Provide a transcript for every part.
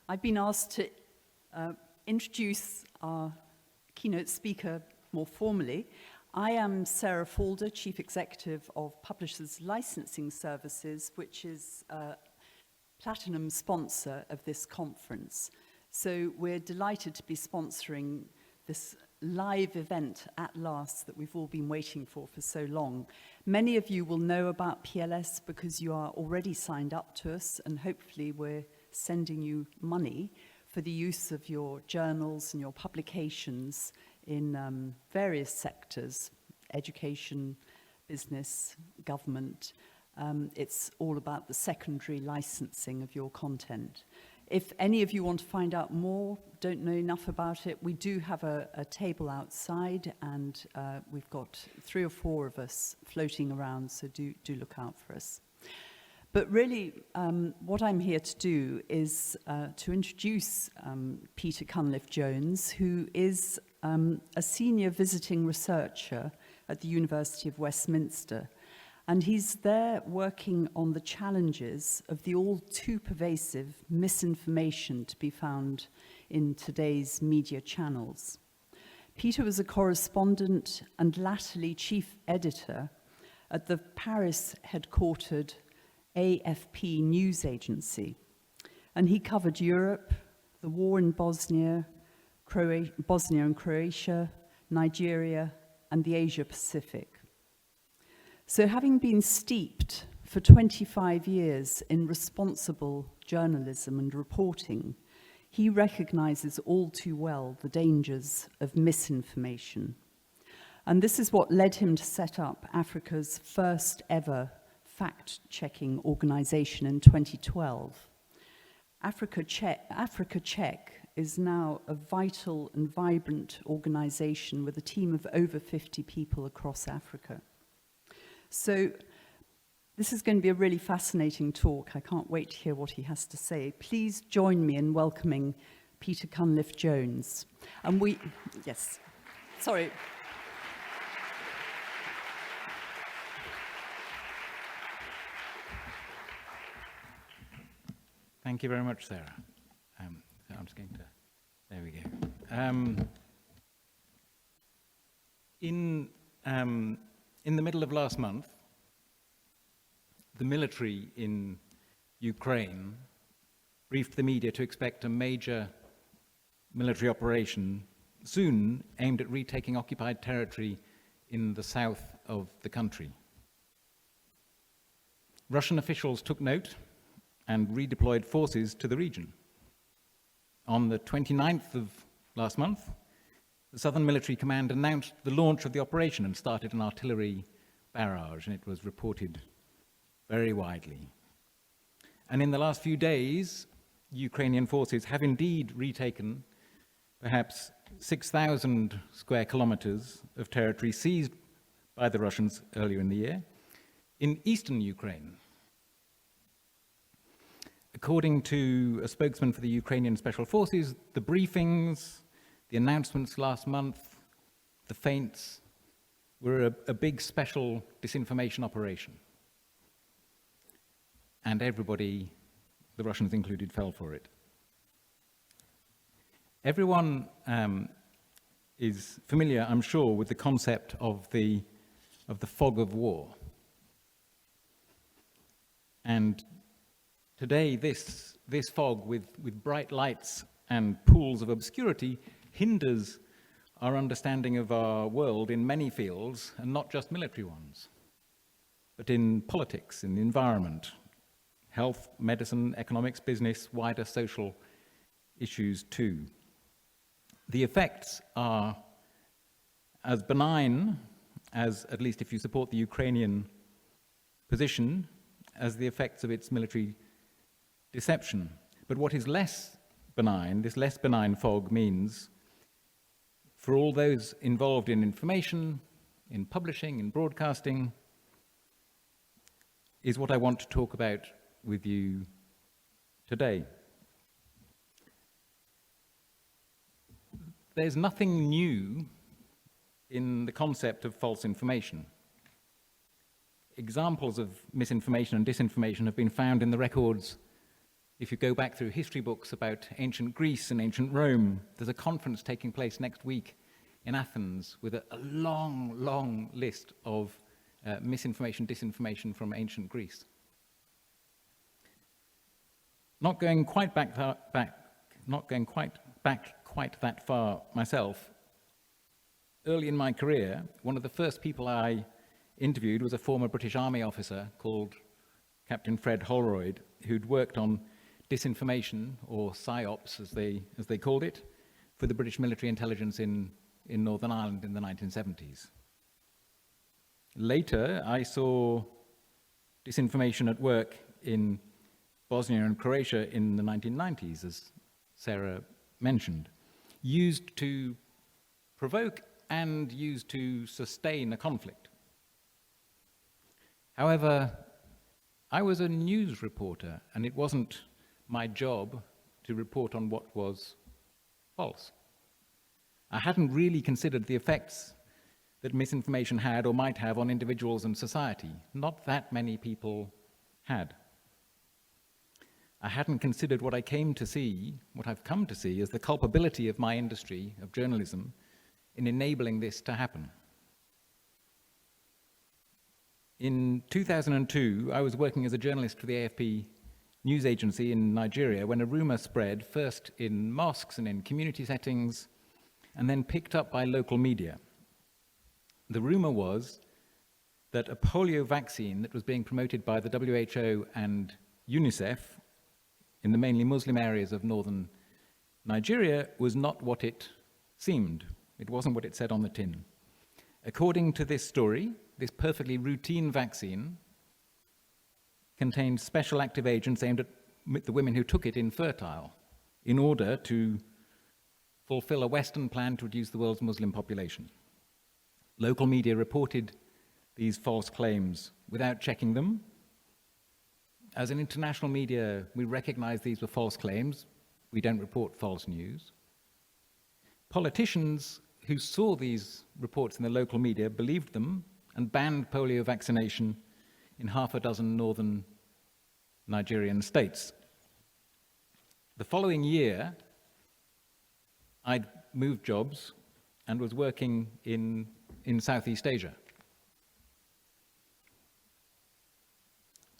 I've been asked to introduce our keynote speaker more formally. I am Sarah Fulder, Chief Executive of Publishers Licensing Services, which is a platinum sponsor of this conference. So we're delighted to be sponsoring this live event at last that we've all been waiting for so long. Many of you will know about PLS because you are already signed up to us, and hopefully we're sending you money for the use of your journals and your publications in various sectors, education, business, government. It's all about the secondary licensing of your content. If any of you want to find out more, don't know enough about it, we do have a table outside, and we've got 3 or 4 of us floating around, so do look out for us. But really, what I'm here to do is to introduce Peter Cunliffe-Jones, who is a senior visiting researcher at the University of Westminster. And he's there working on the challenges of the all too pervasive misinformation to be found in today's media channels. Peter was a correspondent and latterly chief editor at the Paris-headquartered AFP news agency. And he covered Europe, the war in Bosnia and Croatia, Nigeria, and the Asia Pacific. So having been steeped for 25 years in responsible journalism and reporting, he recognizes all too well the dangers of misinformation. And this is what led him to set up Africa's first ever fact-checking organization in 2012. Africa Check is now a vital and vibrant organization with a team of over 50 people across Africa. So this is going to be a really fascinating talk. I can't wait to hear what he has to say. Please join me in welcoming Peter Cunliffe-Jones. And yes, sorry. Thank you very much, Sarah. I'm just going to, there we go. In the middle of last month, the military in Ukraine briefed the media to expect a major military operation soon aimed at retaking occupied territory in the south of the country. Russian officials took note and redeployed forces to the region. On the 29th of last month, the Southern Military Command announced the launch of the operation and started an artillery barrage, and it was reported very widely. And in the last few days, Ukrainian forces have indeed retaken perhaps 6,000 square kilometers of territory seized by the Russians earlier in the year in eastern Ukraine. According to a spokesman for the Ukrainian Special Forces, the briefings, the announcements last month, the feints, were a big special disinformation operation. And everybody, the Russians included, fell for it. Everyone is familiar, I'm sure, with the concept of the fog of war. And today, this fog with bright lights and pools of obscurity hinders our understanding of our world in many fields, and not just military ones, but in politics, in the environment, health, medicine, economics, business, wider social issues too. The effects are as benign as, at least if you support the Ukrainian position, as the effects of its military deception. But what is less benign, this less benign fog, means for all those involved in information, in publishing, in broadcasting, is what I want to talk about with you today. There's nothing new in the concept of false information. Examples of misinformation and disinformation have been found in the records If you go back through history books about ancient Greece and ancient Rome, there's a conference taking place next week in Athens with a long, long list of misinformation, disinformation from ancient Greece. Not going quite back that far myself, early in my career, one of the first people I interviewed was a former British Army officer called Captain Fred Holroyd, who'd worked on disinformation, or PSYOPs as they called it, for the British military intelligence in Northern Ireland in the 1970s. Later, I saw disinformation at work in Bosnia and Croatia in the 1990s, as Sarah mentioned, used to provoke and used to sustain a conflict. However, I was a news reporter, and it wasn't my job to report on what was false. I hadn't really considered the effects that misinformation had or might have on individuals and society. Not that many people had. I hadn't considered what I've come to see as the culpability of my industry, of journalism, in enabling this to happen. In 2002, I was working as a journalist for the AFP news agency in Nigeria when a rumor spread, first in mosques and in community settings, and then picked up by local media. The rumor was that a polio vaccine that was being promoted by the WHO and UNICEF in the mainly Muslim areas of northern Nigeria was not what it seemed. It wasn't what it said on the tin. According to this story, this perfectly routine vaccine contained special active agents aimed at the women who took it infertile in order to fulfill a Western plan to reduce the world's Muslim population. Local media reported these false claims without checking them. As an international media, we recognize these were false claims. We don't report false news. Politicians who saw these reports in the local media believed them and banned polio vaccination in half a dozen northern Nigerian states. The following year, I'd moved jobs and was working in Southeast Asia.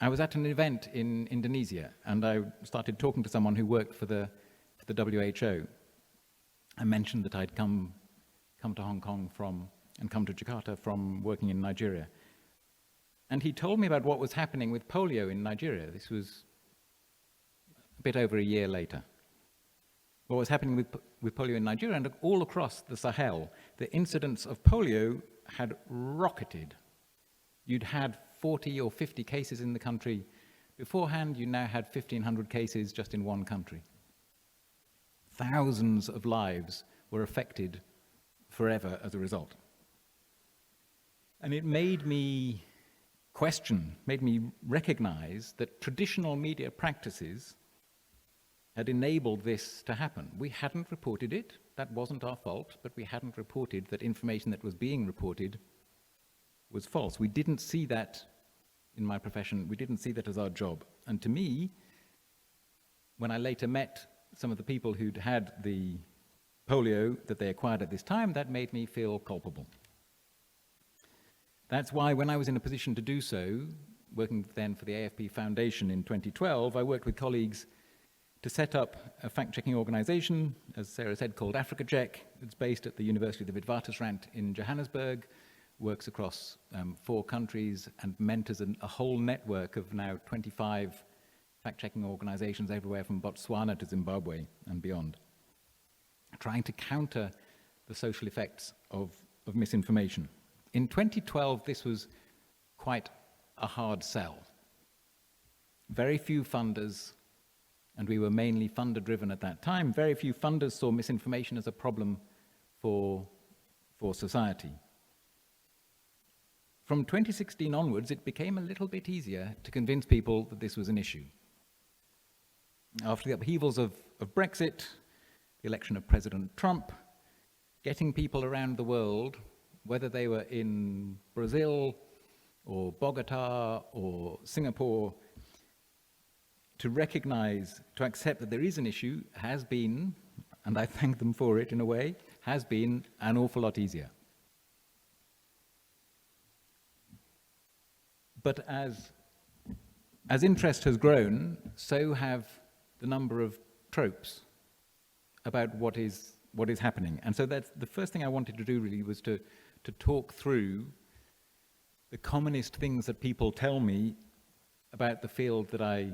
I was at an event in Indonesia, and I started talking to someone who worked for the WHO. I mentioned that I'd come to Hong Kong and come to Jakarta from working in Nigeria. And he told me about what was happening with polio in Nigeria. This was a bit over a year later. What was happening with polio in Nigeria and all across the Sahel, the incidence of polio had rocketed. You'd had 40 or 50 cases in the country. Beforehand, you now had 1,500 cases just in one country. Thousands of lives were affected forever as a result. And it made me recognize that traditional media practices had enabled this to happen. We hadn't reported it. That wasn't our fault, but we hadn't reported that information that was being reported was false. We didn't see that in my profession. We didn't see that as our job. And to me, when I later met some of the people who'd had the polio that they acquired at this time, that made me feel culpable. That's why when I was in a position to do so, working then for the AFP Foundation in 2012, I worked with colleagues to set up a fact-checking organization, as Sarah said, called AfricaCheck. It's based at the University of the Witwatersrand in Johannesburg, works across 4 countries, and mentors a whole network of now 25 fact-checking organizations everywhere from Botswana to Zimbabwe and beyond, trying to counter the social effects of misinformation. In 2012, this was quite a hard sell. Very few funders, and we were mainly funder-driven at that time, very few funders saw misinformation as a problem for society. From 2016 onwards, it became a little bit easier to convince people that this was an issue. After the upheavals of Brexit, the election of President Trump, getting people around the world, whether they were in Brazil or Bogota or Singapore, to recognize, to accept that there is an issue has been, and I thank them for it in a way, has been an awful lot easier. But as interest has grown, so have the number of tropes about what is happening. And so that's the first thing I wanted to do really, was to talk through the commonest things that people tell me about the field that I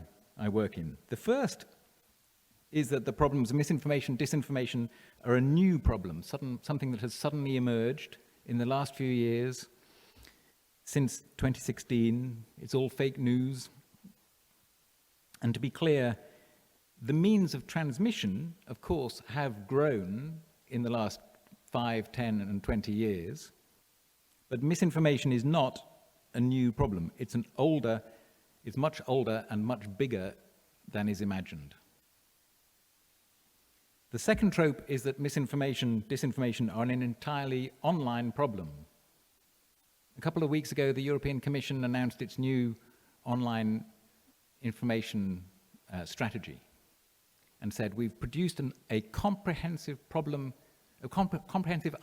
work in. The first is that the problems of misinformation, disinformation are a new problem, something that has suddenly emerged in the last few years. Since 2016, it's all fake news. And to be clear, the means of transmission, of course, have grown in the last 5, 10, and 20 years. But misinformation is not a new problem. It's much older and much bigger than is imagined. The second trope is that misinformation, disinformation are an entirely online problem. A couple of weeks ago, the European Commission announced its new online information strategy and said, we've produced a comprehensive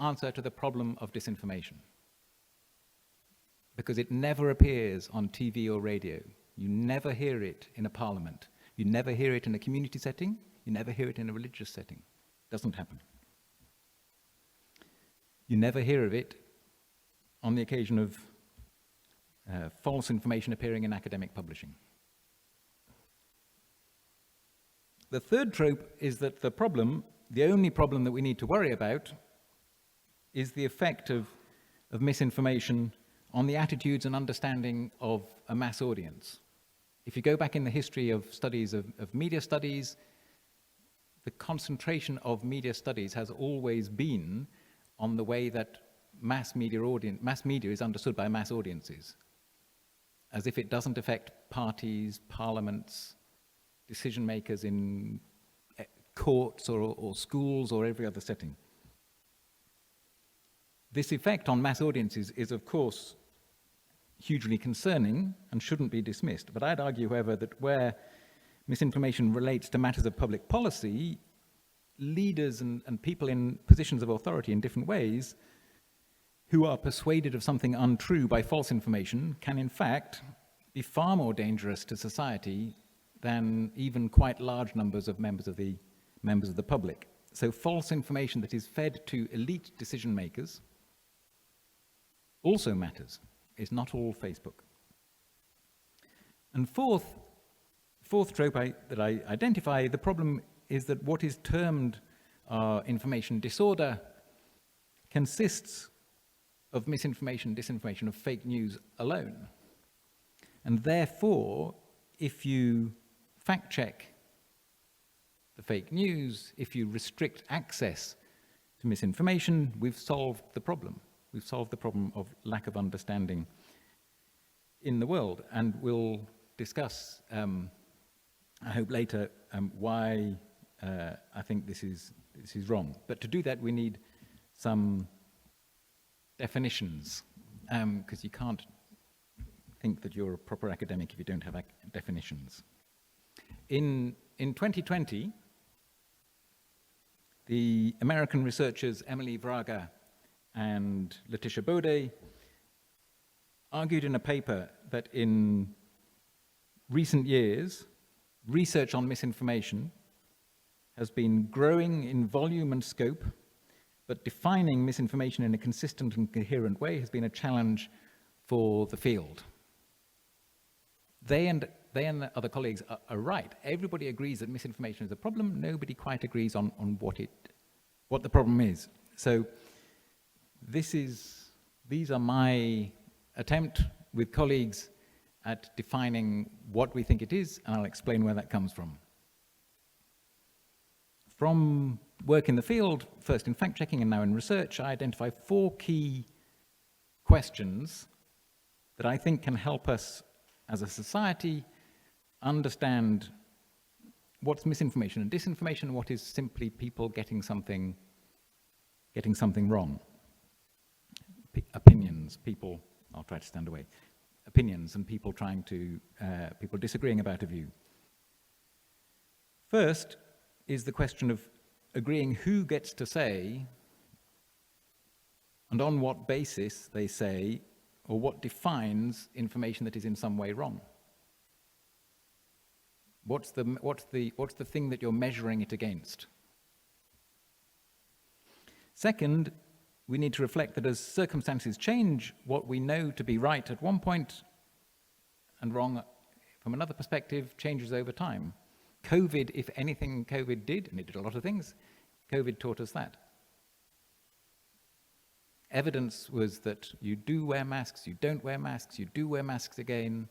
answer to the problem of disinformation. Because it never appears on TV or radio. You never hear it in a parliament. You never hear it in a community setting. You never hear it in a religious setting. It doesn't happen. You never hear of it on the occasion of false information appearing in academic publishing. The third trope is that the only problem that we need to worry about, is the effect of misinformation on the attitudes and understanding of a mass audience. If you go back in the history of studies of media studies, the concentration of media studies has always been on the way that mass media is understood by mass audiences, as if it doesn't affect parties, parliaments, decision makers in courts or schools or every other setting. This effect on mass audiences is, of course, hugely concerning and shouldn't be dismissed. But I'd argue, however, that where misinformation relates to matters of public policy, leaders and people in positions of authority in different ways who are persuaded of something untrue by false information can, in fact, be far more dangerous to society than even quite large numbers of members of the public. So false information that is fed to elite decision makers also matters. It's not all Facebook. And fourth trope that I identify, the problem is that what is termed information disorder consists of misinformation, disinformation, of fake news alone. And therefore, if you fact check the fake news, if you restrict access to misinformation, we've solved the problem. We've solved the problem of lack of understanding in the world. And we'll discuss, I hope later, why I think this is wrong. But to do that, we need some definitions, because you can't think that you're a proper academic if you don't have definitions. In 2020, the American researchers Emily Vraga and Letitia Bode argued in a paper that in recent years, research on misinformation has been growing in volume and scope, but defining misinformation in a consistent and coherent way has been a challenge for the field. They and the other colleagues are right. Everybody agrees that misinformation is a problem. Nobody quite agrees on what the problem is. So these are my attempt with colleagues at defining what we think it is, and I'll explain where that comes from. From work in the field, first in fact-checking and now in research, I identify 4 key questions that I think can help us as a society understand what's misinformation and disinformation, and what is simply people getting something wrong. Opinions, people, I'll try to stand away. Opinions and people people disagreeing about a view. First is the question of agreeing who gets to say and on what basis they say, or what defines information that is in some way wrong. What's the thing that you're measuring it against? Second, we need to reflect that as circumstances change, what we know to be right at one point and wrong from another perspective changes over time. COVID, if anything COVID did, and it did a lot of things, COVID taught us that. Evidence was that you do wear masks, you don't wear masks, you do wear masks again,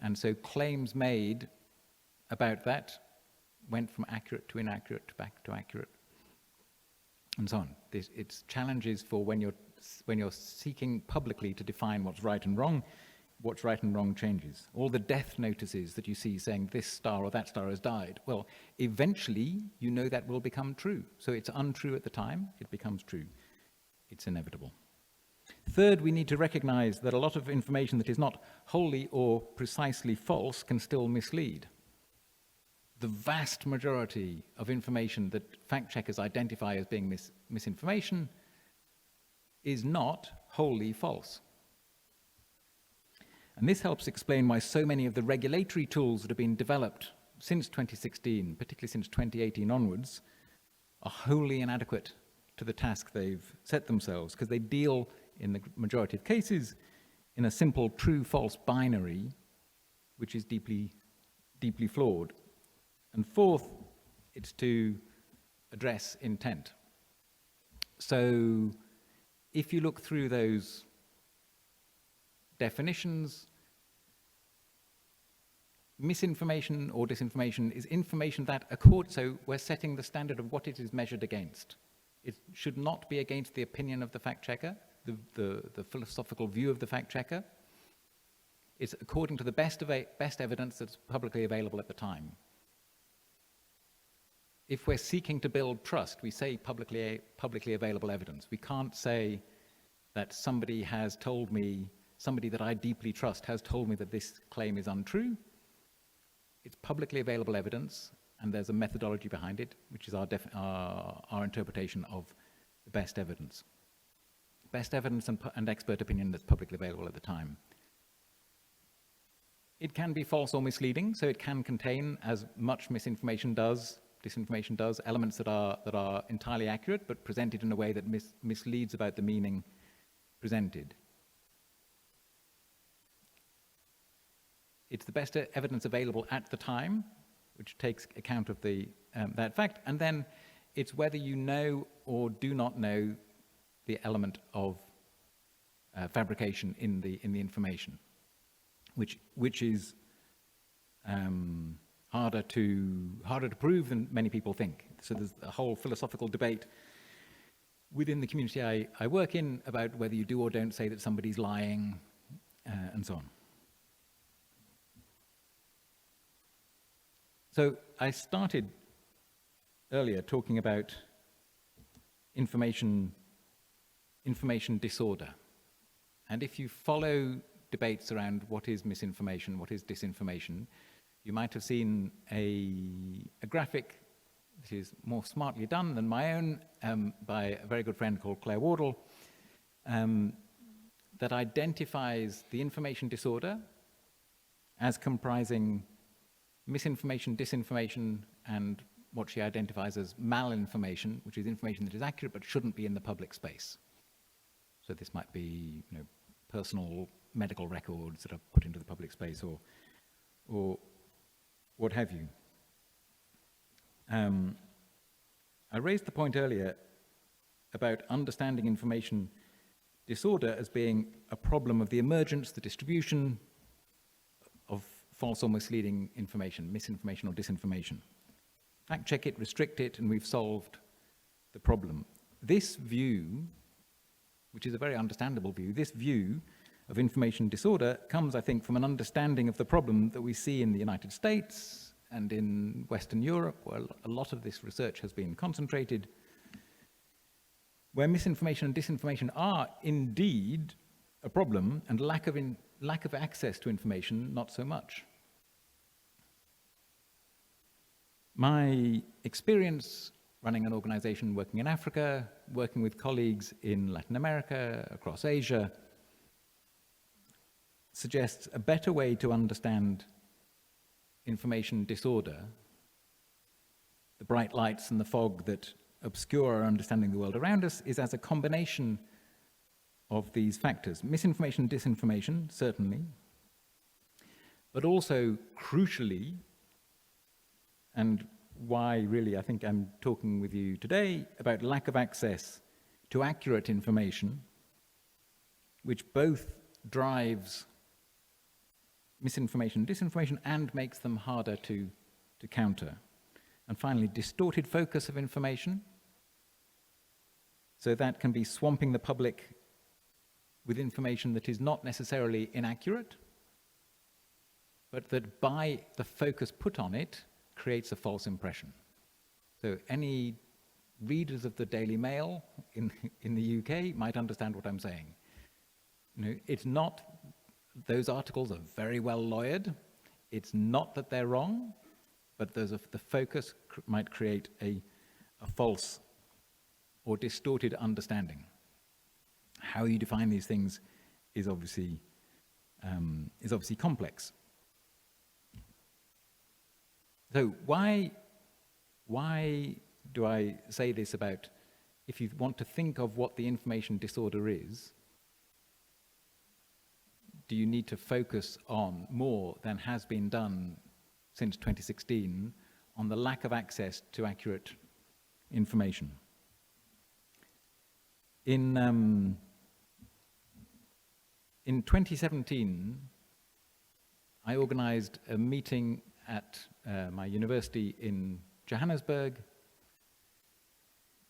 and so claims made about that went from accurate to inaccurate to back to accurate, and so on. It's challenges for when you're seeking publicly to define what's right and wrong changes. All the death notices that you see saying this star or that star has died, well, eventually you know that will become true. So it's untrue at the time, it becomes true. It's inevitable. Third, we need to recognize that a lot of information that is not wholly or precisely false can still mislead. The vast majority of information that fact-checkers identify as being misinformation is not wholly false. And this helps explain why so many of the regulatory tools that have been developed since 2016, particularly since 2018 onwards, are wholly inadequate to the task they've set themselves, because they deal, in the majority of cases, in a simple true-false binary, which is deeply, deeply flawed. And fourth, it's to address intent. So if you look through those definitions, misinformation or disinformation is information that so we're setting the standard of what it is measured against. It should not be against the opinion of the fact-checker, the philosophical view of the fact-checker. It's according to the best evidence that's publicly available at the time. If we're seeking to build trust, we say publicly available evidence. We can't say that somebody that I deeply trust has told me that this claim is untrue. It's publicly available evidence, and there's a methodology behind it, which is our interpretation of the best evidence. Best evidence and expert opinion that's publicly available at the time. It can be false or misleading, so it can contain, as much disinformation does, elements that are entirely accurate, but presented in a way that misleads about the meaning presented. It's the best evidence available at the time, which takes account of that fact, and then it's whether you know or do not know the element of fabrication in the information, which is harder to prove than many people think. So there's a whole philosophical debate within the community I work in about whether you do or don't say that somebody's lying, and so on. So I started earlier talking about information disorder. And if you follow debates around what is misinformation, what is disinformation, you might have seen a graphic that is more smartly done than my own by a very good friend called Claire Wardle that identifies the information disorder as comprising misinformation, disinformation, and what she identifies as malinformation, which is information that is accurate but shouldn't be in the public space. So this might be, personal medical records that are put into the public space, or what have you. I raised the point earlier about understanding information disorder as being a problem of the emergence, the distribution of false or misleading information, misinformation or disinformation. Fact check it, restrict it, and we've solved the problem. This view, which is a very understandable view, this view of information disorder comes, I think, from an understanding of the problem that we see in the United States and in Western Europe, where a lot of this research has been concentrated, where misinformation and disinformation are indeed a problem, and lack of access to information not so much. My experience running an organization working in Africa, working with colleagues in Latin America, across Asia, suggests a better way to understand information disorder, the bright lights and the fog that obscure our understanding of the world around us, is as a combination of these factors. Misinformation, disinformation, certainly, but also crucially, and why really I think I'm talking with you today, about lack of access to accurate information, which both drives misinformation, disinformation, and makes them harder to counter. And finally, distorted focus of information. So that can be swamping the public with information that is not necessarily inaccurate, but that by the focus put on it, creates a false impression. So any readers of the Daily Mail in the UK might understand what I'm saying. You know, it's not, those articles are very well lawyered. It's not that they're wrong, but the focus might create a false or distorted understanding. How you define these things is obviously complex. So why do I say this about, if you want to think of what the information disorder is, do you need to focus on more than has been done since 2016 on the lack of access to accurate information? In 2017, I organized a meeting at my university in Johannesburg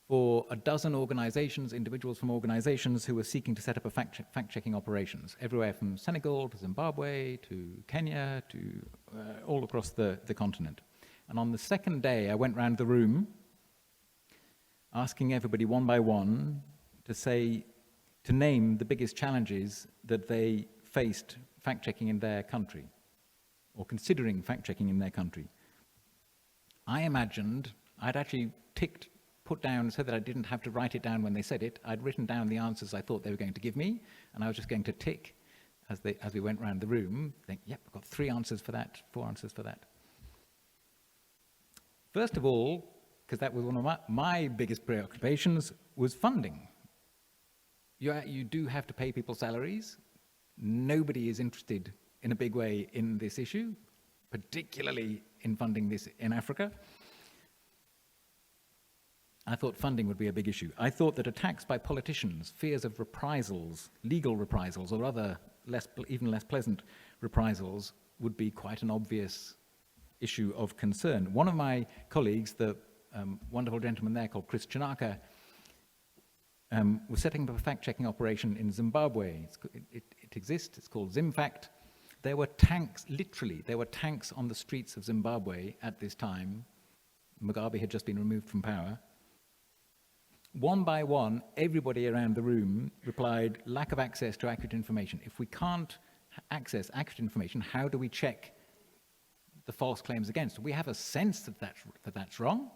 for a dozen organizations, individuals from organizations who were seeking to set up a fact-checking operations, everywhere from Senegal to Zimbabwe to Kenya to all across the continent. And on the second day, I went round the room asking everybody one by one to name the biggest challenges that they faced fact-checking in their country, or considering fact-checking in their country. I imagined I'd actually put down, so that I didn't have to write it down when they said it, I'd written down the answers I thought they were going to give me, and I was just going to tick as we went around the room, think, yep, I've got 3 answers for that, 4 answers for that. First of all, because that was one of my biggest preoccupations, was funding. You do have to pay people salaries. Nobody is interested in a big way in this issue, particularly in funding this in Africa. I thought funding would be a big issue. I thought that attacks by politicians, fears of reprisals, legal reprisals, or other even less pleasant reprisals would be quite an obvious issue of concern. One of my colleagues, the wonderful gentleman there called Chris Chinaka, was setting up a fact-checking operation in Zimbabwe. It exists, it's called ZimFact. There were tanks, literally, there were tanks on the streets of Zimbabwe at this time. Mugabe had just been removed from power. One by one, everybody around the room replied, lack of access to accurate information. If we can't access accurate information, how do we check the false claims against? We have a sense that that's wrong,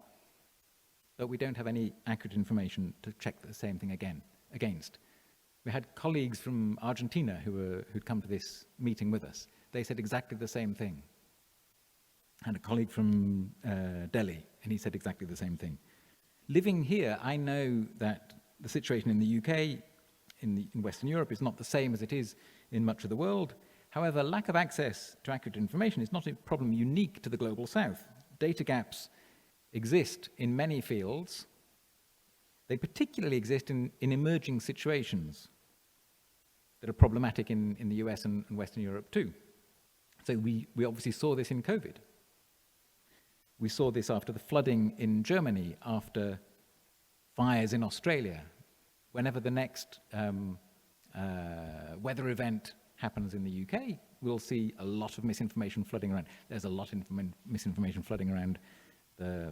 but we don't have any accurate information to check the same thing against. We had colleagues from Argentina who'd come to this meeting with us. They said exactly the same thing. And a colleague from Delhi, and he said exactly the same thing. Living here, I know that the situation in the UK, in Western Europe, is not the same as it is in much of the world. However, lack of access to accurate information is not a problem unique to the global south. Data gaps exist in many fields. They particularly exist in emerging situations that are problematic in the US and Western Europe too. So we obviously saw this in COVID. We saw this after the flooding in Germany, after fires in Australia. Whenever the next weather event happens in the UK, we'll see a lot of misinformation flooding around. There's a lot of misinformation flooding around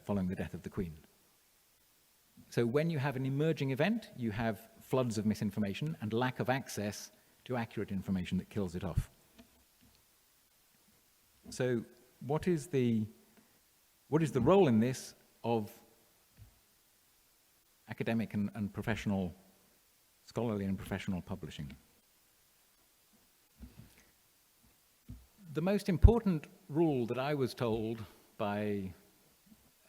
following the death of the Queen. So when you have an emerging event, you have floods of misinformation and lack of access to accurate information that kills it off. So what is the what is the role in this of academic and professional, scholarly and professional publishing? The most important rule that I was told by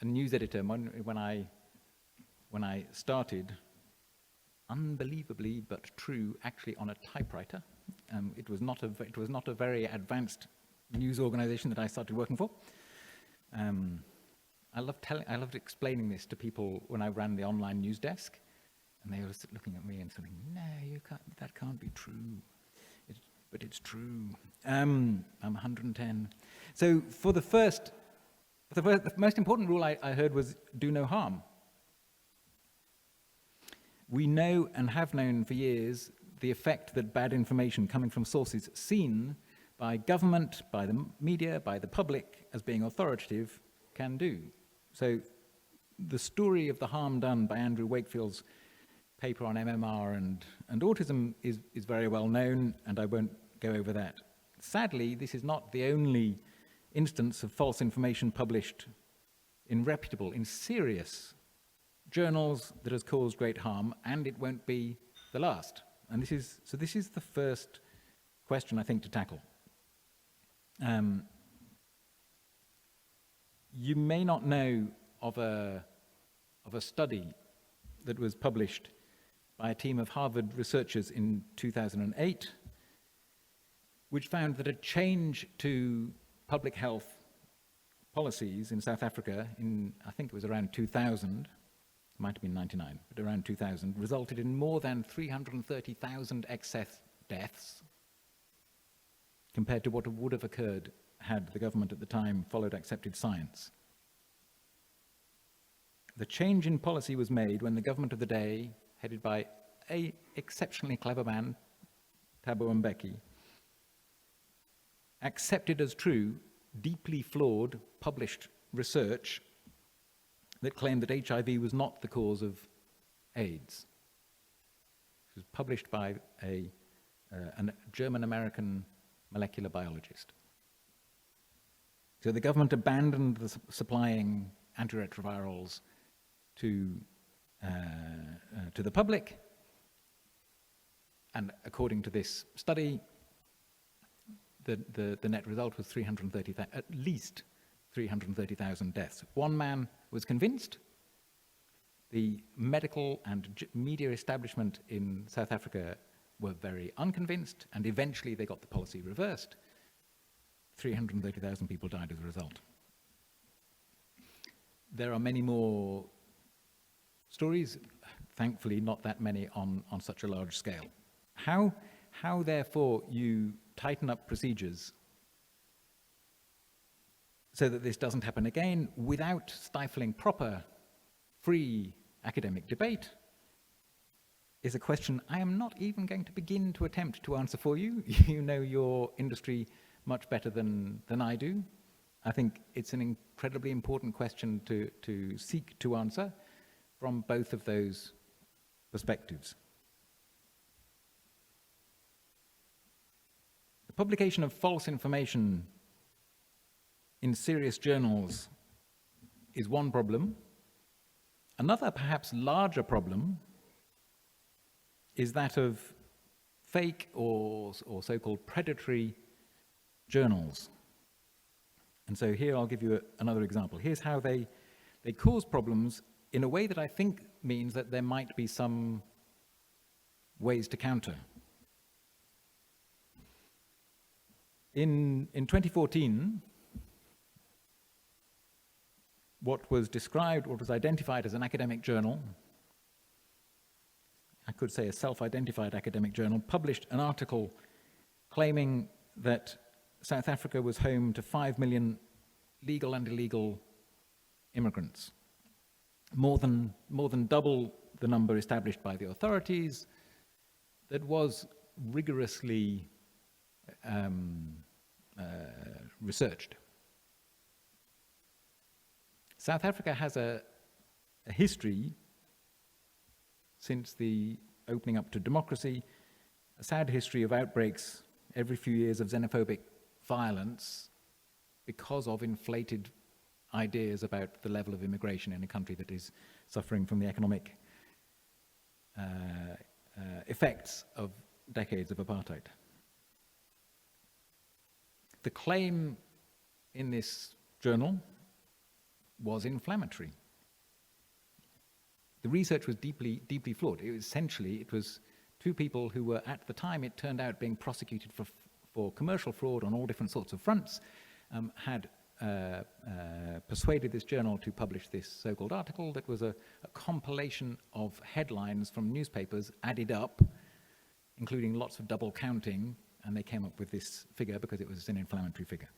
a news editor when I started, unbelievably but true, actually on a typewriter. It was not a very advanced news organization that I started working for. I loved explaining this to people when I ran the online news desk, and they were looking at me and saying, "No, that can't be true." But it's true. I'm 110. So the most important rule I heard was do no harm. We know and have known for years the effect that bad information coming from sources seen by government, by the media, by the public as being authoritative can do. So the story of the harm done by Andrew Wakefield's paper on MMR and autism is very well known, and I won't go over that. Sadly, this is not the only instance of false information published in reputable, in serious journals that has caused great harm, and it won't be the last. And this is the first question I think to tackle. You may not know of a study that was published by a team of Harvard researchers in 2008, which found that a change to public health policies in South Africa in, I think it was around 2000, it might have been 99, but around 2000, resulted in more than 330,000 excess deaths compared to what would have occurred had the government at the time followed accepted science. The change in policy was made when the government of the day, headed by an exceptionally clever man, Thabo Mbeki, accepted as true deeply flawed published research that claimed that HIV was not the cause of AIDS. It was published by a German-American molecular biologist. So the government abandoned supplying antiretrovirals to the public, and according to this study, the net result was at least 330,000 deaths. One man was convinced. The medical and media establishment in South Africa were very unconvinced, and eventually they got the policy reversed. 330,000 people died as a result. There are many more stories, thankfully not that many on such a large scale. How therefore you tighten up procedures so that this doesn't happen again without stifling proper, free academic debate is a question I am not even going to begin to attempt to answer for you. You know your industry much better than I do. I think it's an incredibly important question to seek to answer from both of those perspectives. The publication of false information in serious journals is one problem. Another, perhaps larger problem, is that of fake or so-called predatory journals. And so here I'll give you another example. Here's how they cause problems in a way that I think means that there might be some ways to counter. In 2014, what was identified as an academic journal, I could say a self-identified academic journal, published an article claiming that South Africa was home to 5 million legal and illegal immigrants, more than double the number established by the authorities, that was rigorously researched. South Africa has a history since the opening up to democracy, a sad history of outbreaks every few years of xenophobic violence because of inflated ideas about the level of immigration in a country that is suffering from the economic effects of decades of apartheid. The claim in this journal was inflammatory. The research was deeply flawed. It was two people who were, at the time, it turned out, being prosecuted for commercial fraud on all different sorts of fronts, had persuaded this journal to publish this so-called article that was a compilation of headlines from newspapers added up, including lots of double counting, and they came up with this figure because it was an inflammatory figure.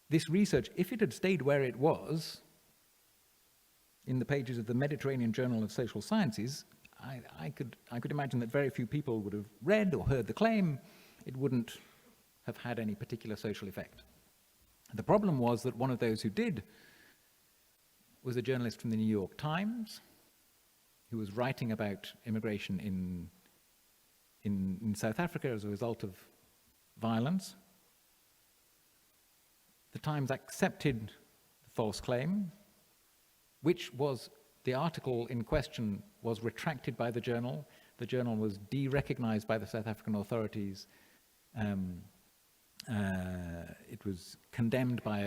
This research, if it had stayed where it was, in the pages of the Mediterranean Journal of Social Sciences, I could imagine that very few people would have read or heard the claim. It wouldn't have had any particular social effect. The problem was that one of those who did was a journalist from the New York Times who was writing about immigration in South Africa as a result of violence. The Times accepted the false claim, which was, the article in question was retracted by the journal. The journal was de-recognized by the South African authorities. It was condemned by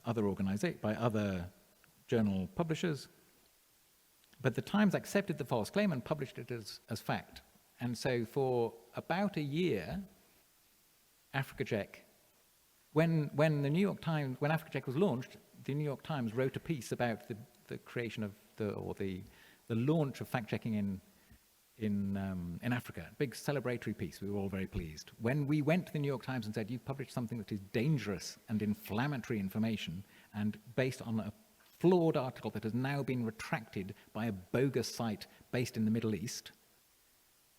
other journal publishers. But the Times accepted the false claim and published it as fact. And so for about a year, Africa Check, when the New York Times, when Africa Check was launched, the New York Times wrote a piece about the creation of the launch of fact-checking in Africa. Big celebratory piece. We were all very pleased. When we went to the New York Times and said, "You've published something that is dangerous and inflammatory information and based on a flawed article that has now been retracted by a bogus site based in the Middle East,"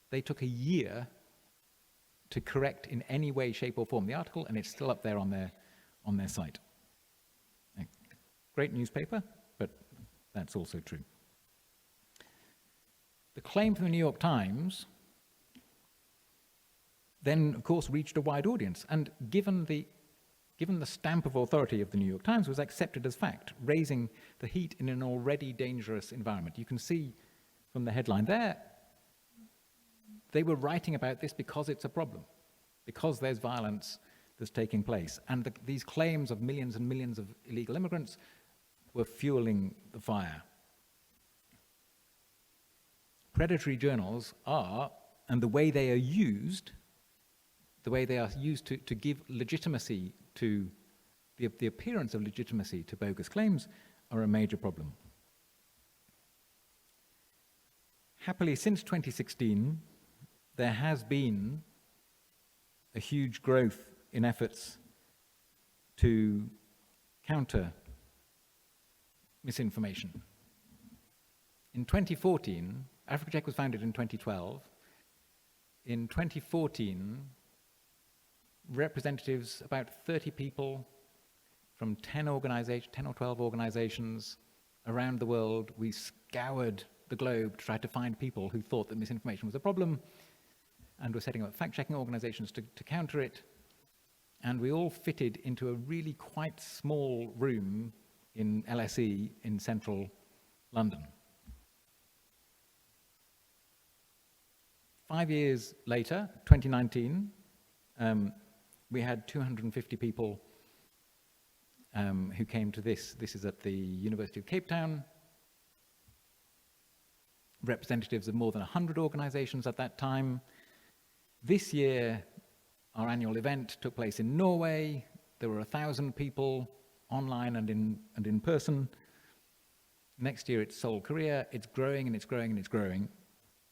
they took a year to correct in any way, shape, or form the article, and it's still up there on their site. Great newspaper, but that's also true. The claim from the New York Times then, of course, reached a wide audience, and given the stamp of authority of the New York Times, was accepted as fact, raising the heat in an already dangerous environment. You can see from the headline there, they were writing about this because it's a problem, because there's violence that's taking place. And these claims of millions and millions of illegal immigrants were fueling the fire. Predatory journals are, and the way they are used to give legitimacy to the appearance of legitimacy to bogus claims, are a major problem. Happily, since 2016, there has been a huge growth in efforts to counter misinformation. In 2014, Africa Check was founded in 2012. In 2014, representatives, about 30 people from 10 or 12 organizations around the world, we scoured the globe to try to find people who thought that misinformation was a problem, and were setting up fact-checking organizations to counter it. And we all fitted into a really quite small room in LSE in central London. 5 years later, 2019, we had 250 people who came to this. This is at the University of Cape Town. Representatives of more than 100 organizations at that time. This year, our annual event took place in Norway. There were 1,000 people online and in person. Next year, it's Seoul, Korea. It's growing and it's growing and it's growing.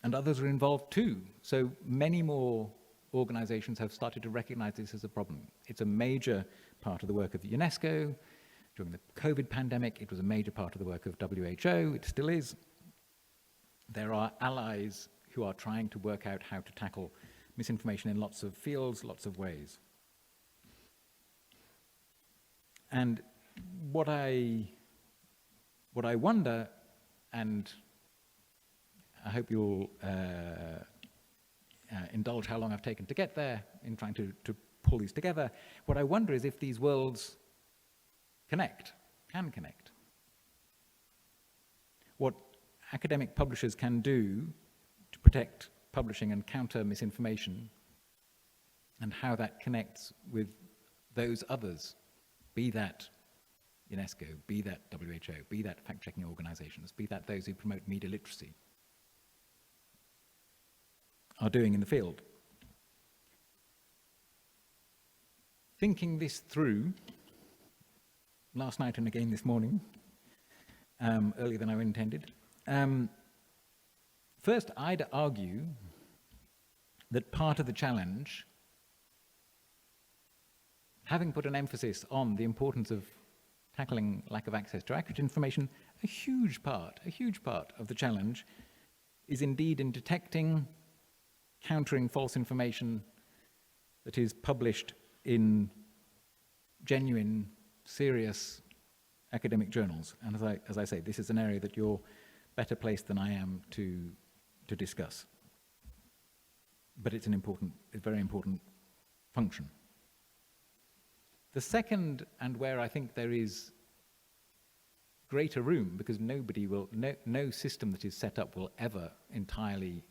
And others are involved too. So many more organizations have started to recognize this as a problem. It's a major part of the work of the UNESCO. During the COVID pandemic, it was a major part of the work of WHO. It still is. There are allies who are trying to work out how to tackle misinformation in lots of fields, lots of ways. And what I wonder, and I hope you'll indulge how long I've taken to get there in trying to pull these together. What I wonder is if these worlds can connect. What academic publishers can do to protect publishing and counter misinformation, and how that connects with those others, be that UNESCO, be that WHO, be that fact-checking organizations, be that those who promote media literacy, are doing in the field. Thinking this through, last night and again this morning, earlier than I intended, first I'd argue that part of the challenge, having put an emphasis on the importance of tackling lack of access to accurate information, a huge part of the challenge is indeed in detecting, countering false information that is published in genuine, serious academic journals. And as I say, this is an area that you're better placed than I am to discuss. But it's a very important function. The second, and where I think there is greater room, because no system that is set up will ever entirely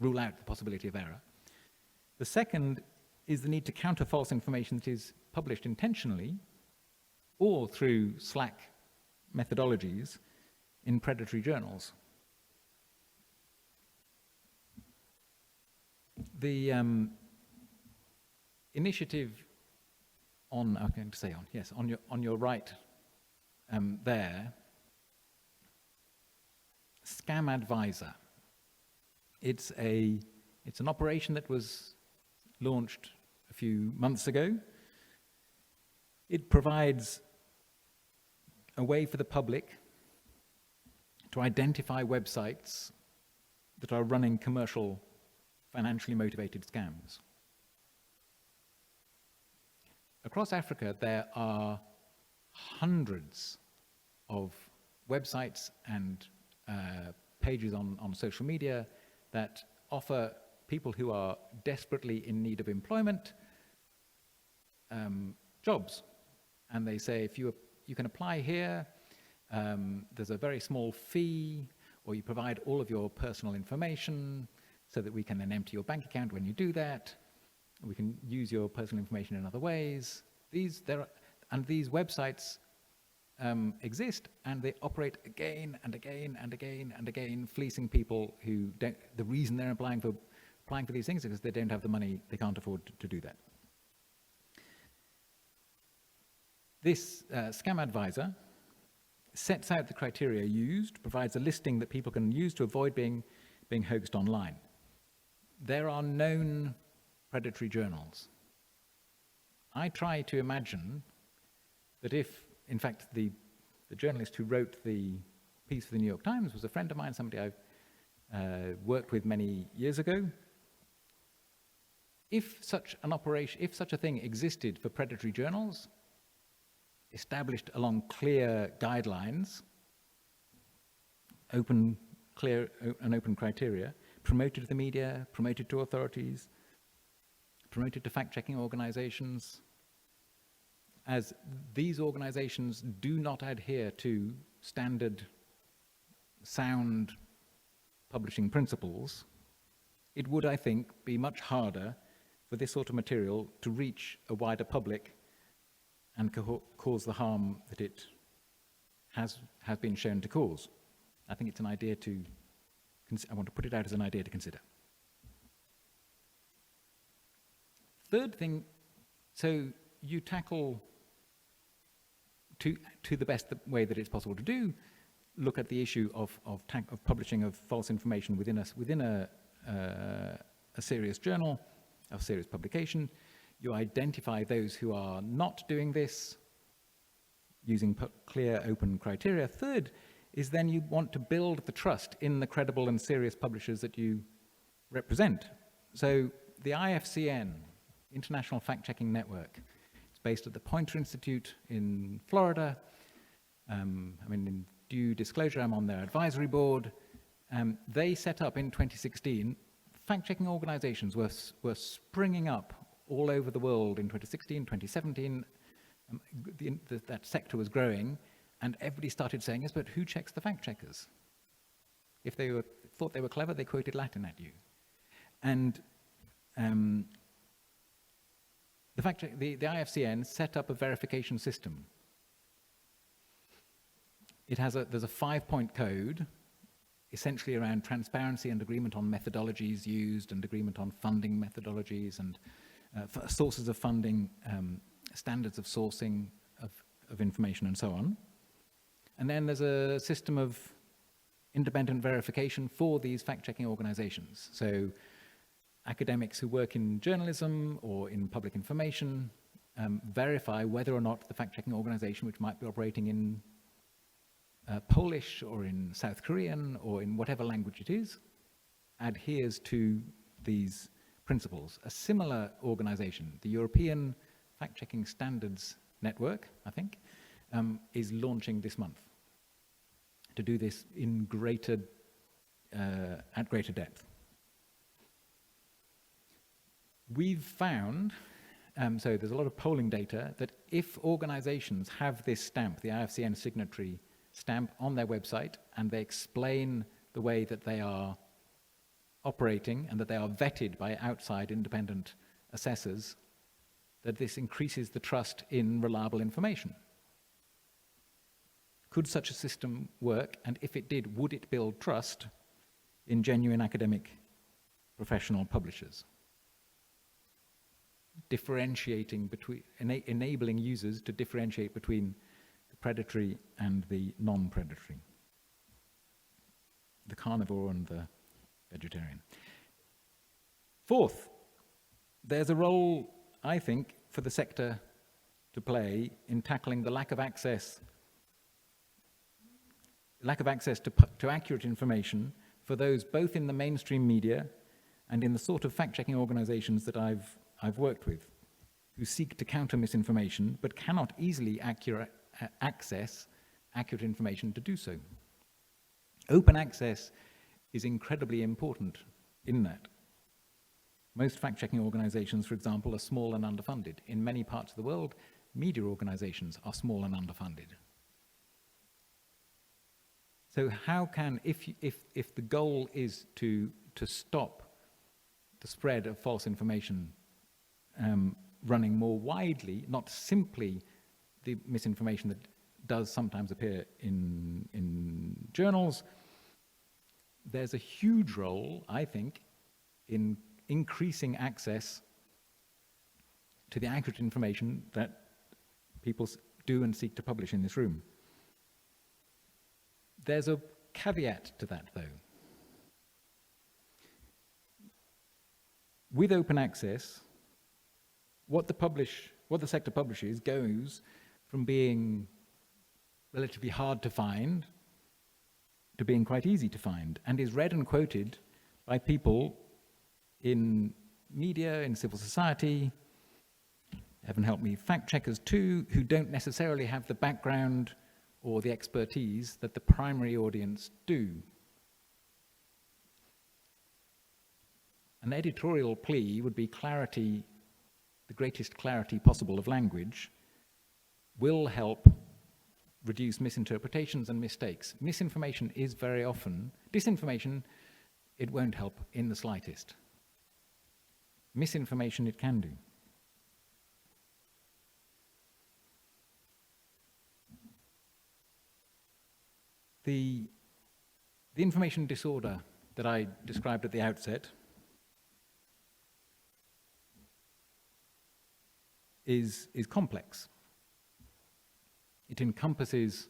rule out the possibility of error. The second is the need to counter false information that is published intentionally or through slack methodologies in predatory journals. The initiative on your right there, Scam Advisor. It's an operation that was launched a few months ago. It provides a way for the public to identify websites that are running commercial, financially motivated scams. Across Africa, there are hundreds of websites and pages on social media that offer people who are desperately in need of employment jobs. And they say, if you can apply here, there's a very small fee, or you provide all of your personal information so that we can then empty your bank account when you do that. We can use your personal information in other ways. These websites exist, and they operate again and again and again and again, fleecing people who don't. The reason they're applying for these things is because they don't have the money, they can't afford to do that. This Scam Advisor sets out the criteria used, provides a listing that people can use to avoid being hoaxed online. There are known predatory journals. I try to imagine that if, in fact, the journalist who wrote the piece for the New York Times was a friend of mine, somebody I've worked with many years ago, if such a thing existed for predatory journals, established along clear guidelines, open criteria, promoted to the media, promoted to authorities, promoted to fact-checking organizations, as these organizations do not adhere to standard sound publishing principles, it would, I think, be much harder for this sort of material to reach a wider public and cause the harm that it has been shown to cause. I think it's an idea I want to put it out as an idea to consider. Third thing, so you tackle, to the best way that it's possible to do, look at the issue of publishing of false information within a serious journal, a serious publication. You identify those who are not doing this using clear, open criteria. Third is then you want to build the trust in the credible and serious publishers that you represent. So the IFCN, International Fact-Checking Network, it's based at the Poynter Institute in Florida. In due disclosure, I'm on their advisory board. They set up in 2016, fact-checking organizations were springing up all over the world in 2016, 2017, that sector was growing, and everybody started saying, yes, but who checks the fact checkers? If they thought they were clever, they quoted Latin at you. And the IFCN set up a verification system. There's a 5-point code, essentially around transparency and agreement on methodologies used and agreement on funding methodologies and sources of funding, standards of sourcing of information and so on. And then there's a system of independent verification for these fact-checking organizations. So academics who work in journalism or in public information verify whether or not the fact-checking organization, which might be operating in Polish or in South Korean or in whatever language it is, adheres to these principles. A similar organization, the European Fact-Checking Standards Network, I think, is launching this month to do this in at greater depth. We've found, so there's a lot of polling data, that if organizations have this stamp, the IFCN signatory stamp, on their website, and they explain the way that they are operating and that they are vetted by outside independent assessors, that this increases the trust in reliable information. Could such a system work? And if it did, would it build trust in genuine academic professional publishers? Differentiating between, enabling users to differentiate between the predatory and the non-predatory, the carnivore and the vegetarian. Fourth, there's a role, I think, for the sector to play in tackling the lack of access to accurate information for those both in the mainstream media and in the sort of fact-checking organizations that I've worked with, who seek to counter misinformation but cannot easily access accurate information to do so. Open access is incredibly important in that. Most fact-checking organizations, for example, are small and underfunded. In many parts of the world, media organizations are small and underfunded. So how can, if the goal is to stop the spread of false information running more widely, not simply the misinformation that does sometimes appear in journals, there's a huge role, I think, in increasing access to the accurate information that people do and seek to publish in this room. There's a caveat to that, though. With open access, what the sector publishes goes from being relatively hard to find to being quite easy to find, and is read and quoted by people in media, in civil society, heaven help me, fact checkers too, who don't necessarily have the background or the expertise that the primary audience do. An editorial plea would be clarity, the greatest clarity possible of language, will help reduce misinterpretations and mistakes. Misinformation is very often, disinformation, it won't help in the slightest. Misinformation it can do. The information disorder that I described at the outset is complex. It encompasses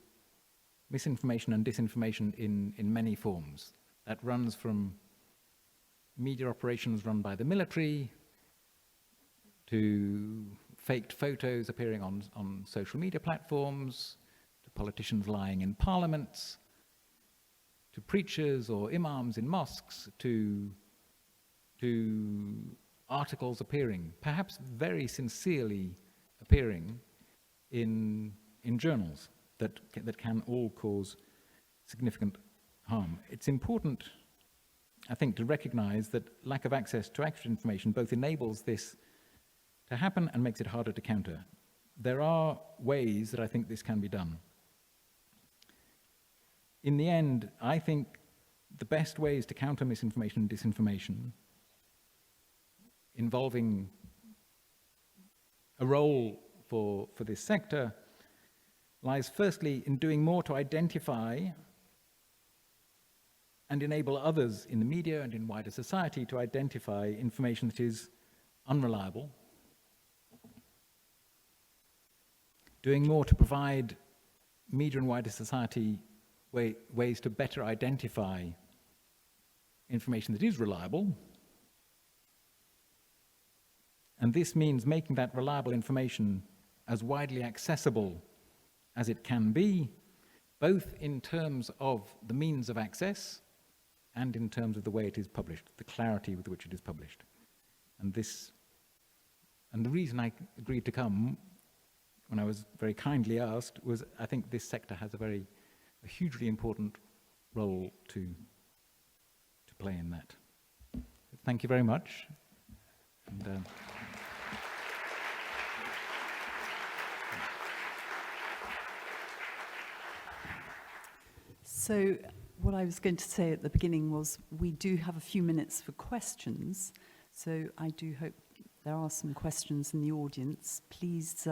misinformation and disinformation in many forms. That runs from media operations run by the military to faked photos appearing on social media platforms, to politicians lying in parliaments, to preachers or imams in mosques, to articles appearing, perhaps very sincerely appearing in journals that can all cause significant harm. It's important, I think, to recognize that lack of access to accurate information both enables this to happen and makes it harder to counter. there are ways that I think this can be done. In the end, I think the best ways to counter misinformation and disinformation involving a role for this sector lies firstly in doing more to identify and enable others in the media and in wider society to identify information that is unreliable. Doing more to provide media and wider society ways to better identify information that is reliable. And this means making that reliable information as widely accessible as it can be, both in terms of the means of access and in terms of the way it is published, the clarity with which it is published. And the reason I agreed to come, when I was very kindly asked, was I think this sector has a hugely important role to play in that. Thank you very much. And, So what I was going to say at the beginning was we do have a few minutes for questions. So I do hope there are some questions in the audience. Please,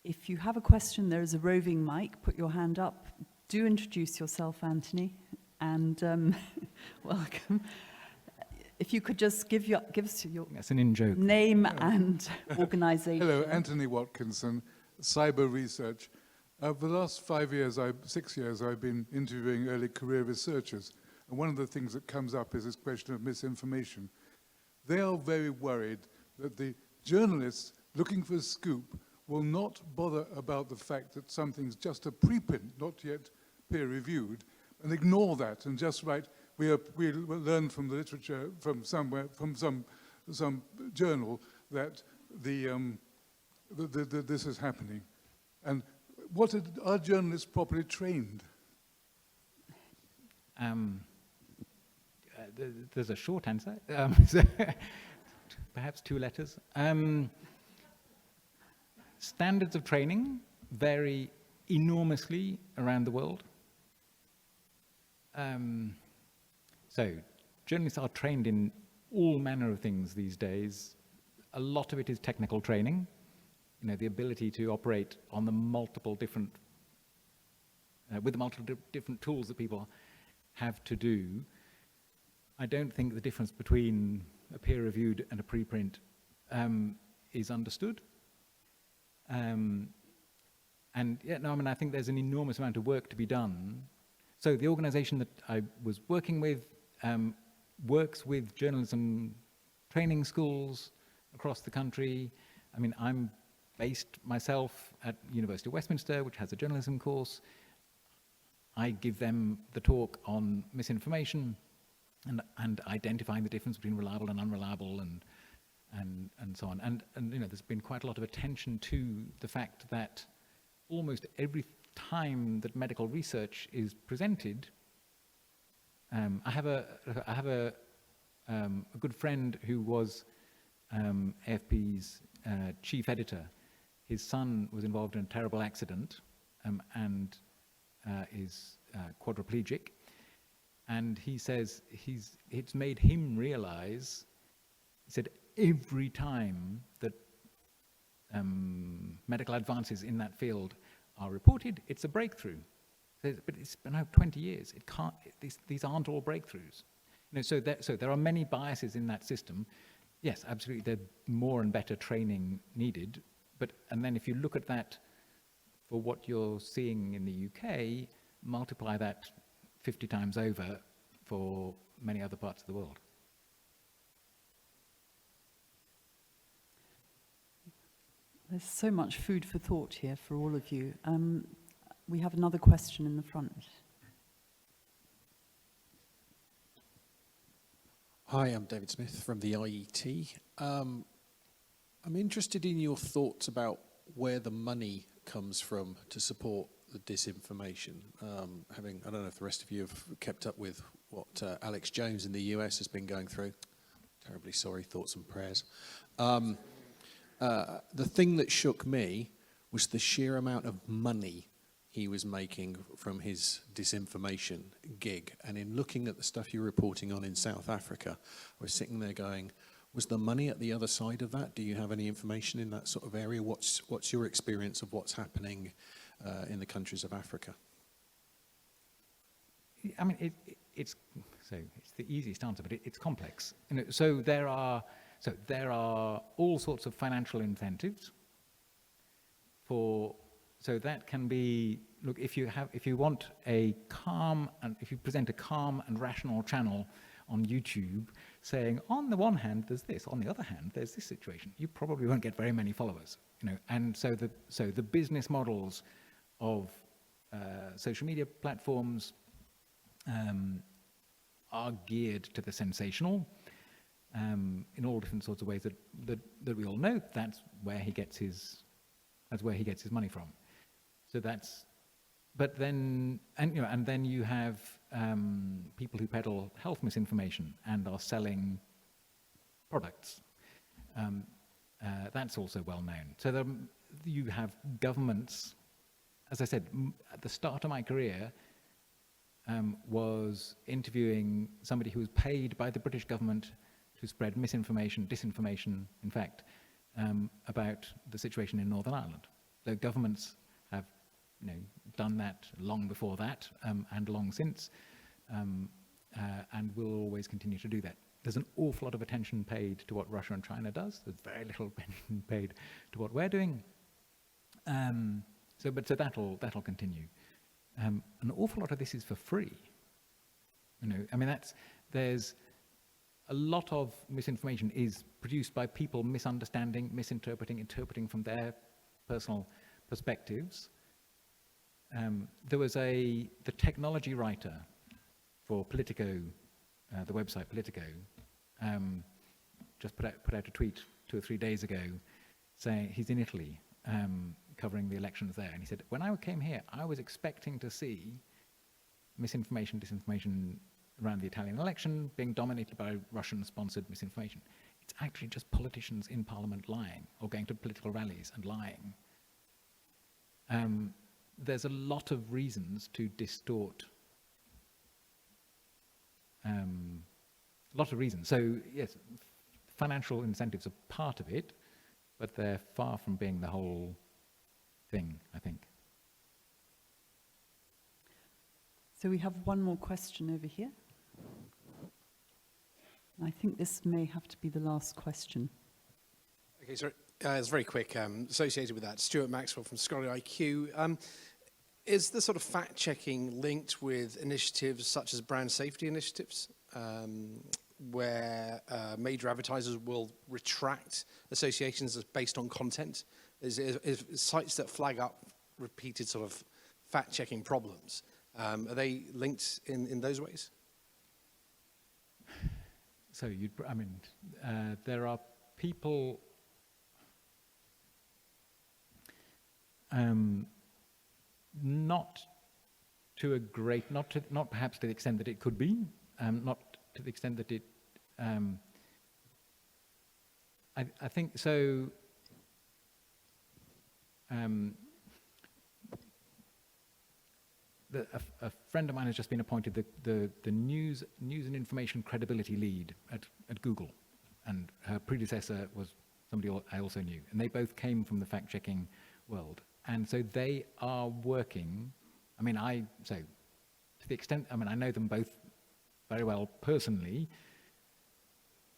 if you have a question, there is a roving mic. Put your hand up. Do introduce yourself, Anthony, and welcome. If you could just give us your that's an in-joke. Name and organisation. Hello, Anthony Watkinson, Cyber Research. For the last 6 years, I've been interviewing early career researchers. And one of the things that comes up is this question of misinformation. They are very worried that the journalists looking for a scoop will not bother about the fact that something's just a preprint, not yet peer-reviewed, and ignore that and just write, we learn from the literature from somewhere, from some journal that this is happening. And are journalists properly trained? There's a short answer, perhaps 2 letters. Standards of training vary enormously around the world. So journalists are trained in all manner of things these days. A lot of it is technical training, the ability to operate on the multiple different, with the multiple different tools that people have to do. I don't think the difference between a peer-reviewed and a preprint is understood. And yeah, no, I mean, I think there's an enormous amount of work to be done. So the organization that I was working with works with journalism training schools across the country. I mean, I'm based myself at University of Westminster, which has a journalism course. I give them the talk on misinformation and identifying the difference between reliable and unreliable and so on. And there's been quite a lot of attention to the fact that almost every time that medical research is presented, I have a good friend who was AFP's chief editor. His son was involved in a terrible accident and is quadriplegic. And he says it's made him realize, he said, every time that medical advances in that field are reported, it's a breakthrough. But it's been over 20 years. It can't. These aren't all breakthroughs. So there are many biases in that system. Yes, absolutely. There's more and better training needed. And then if you look at that for what you're seeing in the UK, multiply that 50 times over for many other parts of the world. There's so much food for thought here for all of you. We have another question in the front. Hi, I'm David Smith from the IET. I'm interested in your thoughts about where the money comes from to support the disinformation. I don't know if the rest of you have kept up with what Alex Jones in the US has been going through. Terribly sorry, thoughts and prayers. The thing that shook me was the sheer amount of money he was making from his disinformation gig. And in looking at the stuff you're reporting on in South Africa, I was sitting there going, was the money at the other side of that? Do you have any information in that sort of area? What's your experience of what's happening in the countries of Africa? I mean, it's the easiest answer, but it's complex. You know, so there are all sorts of financial incentives so that can be, look, if you want a calm, and if you present a calm and rational channel on YouTube saying, on the one hand there's this, on the other hand there's this situation, you probably won't get very many followers, you know. And so the business models of social media platforms are geared to the sensational in all different sorts of ways that we all know. That's where he gets his money from. So but then you have people who peddle health misinformation and are selling products. That's also well known. So you have governments. As I said, at the start of my career, was interviewing somebody who was paid by the British government to spread misinformation, disinformation, in fact, about the situation in Northern Ireland. The governments have, you know, done that long before that, and long since, and will always continue to do that. There's an awful lot of attention paid to what Russia and China does. There's very little attention paid to what we're doing. So that'll continue. An awful lot of this is for free. You know, I mean, there's a lot of misinformation is produced by people misunderstanding, misinterpreting, interpreting from their personal perspectives. There was the technology writer for Politico, the website Politico, just put out a tweet 2 or 3 days ago saying he's in Italy, covering the elections there, and he said, when I came here, I was expecting to see misinformation, disinformation around the Italian election being dominated by Russian-sponsored misinformation. It's actually just politicians in Parliament lying, or going to political rallies and lying. There's a lot of reasons to distort. A lot of reasons. So yes, financial incentives are part of it, but they're far from being the whole thing, I think. So we have one more question over here. I think this may have to be the last question. Okay, so it's very quick. Associated with that, Stuart Maxwell from Scholarly IQ. Is the sort of fact-checking linked with initiatives such as brand safety initiatives, where major advertisers will retract associations based on content? Is sites that flag up repeated sort of fact-checking problems, are they linked in those ways? So there are people not perhaps to the extent that it could be, not to the extent that it, I think so. A friend of mine has just been appointed the news and information credibility lead at Google, and her predecessor was somebody I also knew, and they both came from the fact-checking world, and so they are working. To the extent, I know them both very well personally.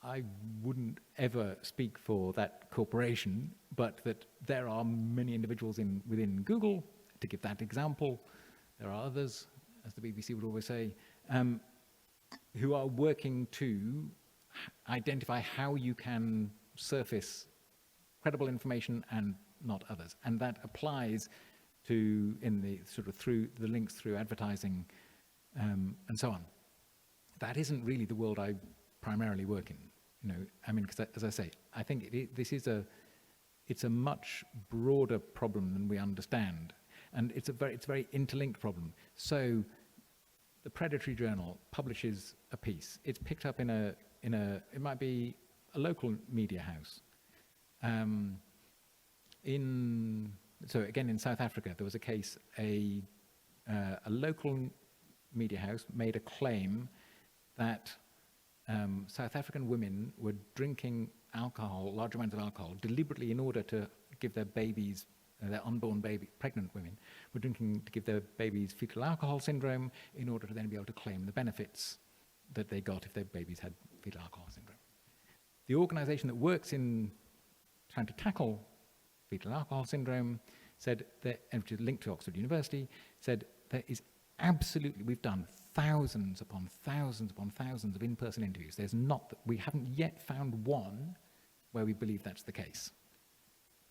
I wouldn't ever speak for that corporation, but that there are many individuals within Google, to give that example. There are others, as the BBC would always say, who are working to identify how you can surface credible information and not others. And that applies to through the links through advertising and so on. That isn't really the world I primarily work in. Because as I say, I think it's a much broader problem than we understand. And it's a very interlinked problem. So the Predatory Journal publishes a piece. It's picked up it might be a local media house. so again, in South Africa, there was a case, a local media house made a claim that South African women were drinking alcohol, large amounts of alcohol, deliberately in order to give their babies, their unborn baby, pregnant women, were drinking to give their babies fetal alcohol syndrome in order to then be able to claim the benefits that they got if their babies had fetal alcohol syndrome. The organization that works in trying to tackle fetal alcohol syndrome said that, and which is linked to Oxford University, said there is absolutely, we've done thousands upon thousands upon thousands of in-person interviews. There's not, we haven't yet found one where we believe that's the case.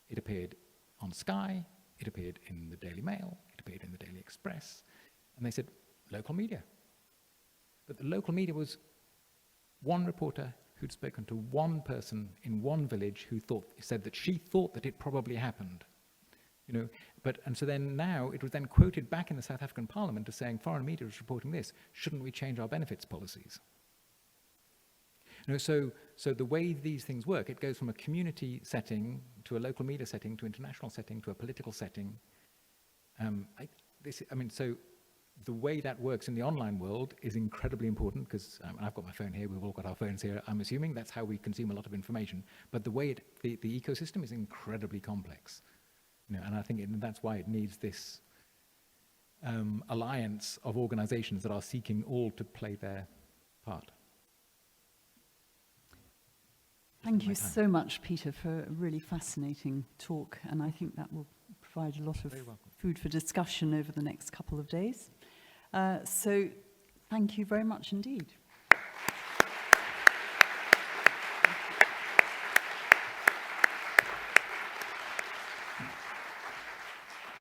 It appeared on Sky, it appeared in the Daily Mail, it appeared in the Daily Express, and they said, local media. But the local media was one reporter who'd spoken to one person in one village who said that she thought that it probably happened. You know, and so then now it was then quoted back in the South African Parliament as saying, foreign media is reporting this, shouldn't we change our benefits policies? You know, so the way these things work, it goes from a community setting to a local media setting to international setting to a political setting. So the way that works in the online world is incredibly important because I've got my phone here, we've all got our phones here, I'm assuming that's how we consume a lot of information. But the way the ecosystem is incredibly complex. You know, and I think that's why it needs this alliance of organizations that are seeking all to play their part. Thank you so much, Peter, for a really fascinating talk, and I think that will provide a lot of food for discussion over the next couple of days. So thank you very much indeed.